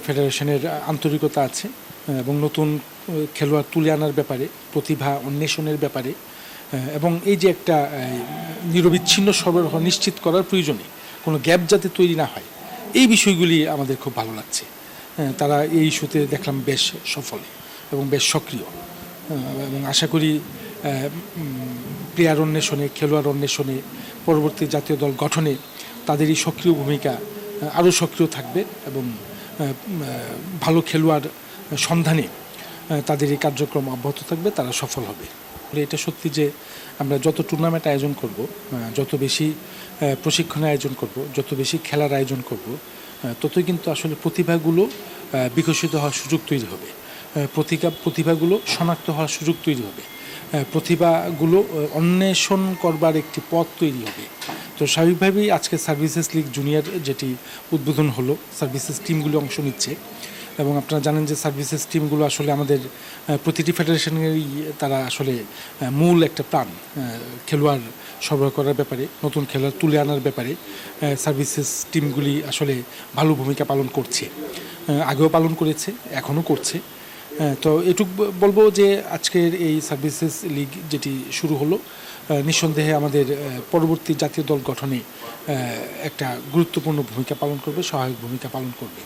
ফেডারেশনের আন্তরিকতা আছে এবং নতুন খেলোয়াড় তুলে আনার ব্যাপারে, প্রতিভা অন্বেষণের ব্যাপারে এবং এই যে একটা নিরবিচ্ছিন্ন সরবরাহ নিশ্চিত করার প্রয়োজনে কোনো গ্যাপ যাতে তৈরি না হয়, এই বিষয়গুলি আমাদের খুব ভালো লাগছে। তারা এই ইস্যুতে দেখলাম বেশ সফল এবং বেশ সক্রিয় এবং আশা করি প্লেয়ার অন্বেষণে, খেলোয়াড় অন্বেষণে, পরবর্তী জাতীয় দল গঠনে তাদের এই সক্রিয় ভূমিকা আরও সক্রিয় থাকবে এবং ভালো খেলোয়াড় সন্ধানে তাদের এই কার্যক্রম অব্যাহত থাকবে, তারা সফল হবে। এটা সত্যি যে আমরা যত টুর্নামেন্ট আয়োজন করব, যত বেশি প্রশিক্ষণের আয়োজন করব, যত বেশি খেলার আয়োজন করব, ততই কিন্তু আসলে প্রতিভাগুলো বিকশিত হওয়ার সুযোগ তৈরি হবে, প্রতিভাগুলো শনাক্ত হওয়ার সুযোগ তৈরি হবে, প্রতিভাগুলো অন্বেষণ করবার একটি পথ তৈরি হবে। তো স্বাভাবিকভাবেই আজকে সার্ভিসেস লিগ জুনিয়র যেটি উদ্বোধন হলো, সার্ভিসেস টিমগুলো অংশ নিচ্ছে এবং আপনারা জানেন যে সার্ভিসেস টিমগুলো আসলে আমাদের প্রতিটি ফেডারেশনেরই তারা আসলে মূল একটা প্রাণ। খেলোয়াড় সরবরাহ করার ব্যাপারে, নতুন খেলোয়াড় তুলে আনার ব্যাপারে সার্ভিসেস টিমগুলি আসলে ভালো ভূমিকা পালন করছে, আগেও পালন করেছে, এখনও করছে। তো এটুকু বলবো যে আজকের এই সার্ভিসেস লিগ যেটি শুরু হলো, নিঃসন্দেহে আমাদের পরবর্তী জাতীয় দল গঠনে একটা গুরুত্বপূর্ণ ভূমিকা পালন করবে, সহায়ক ভূমিকা পালন করবে।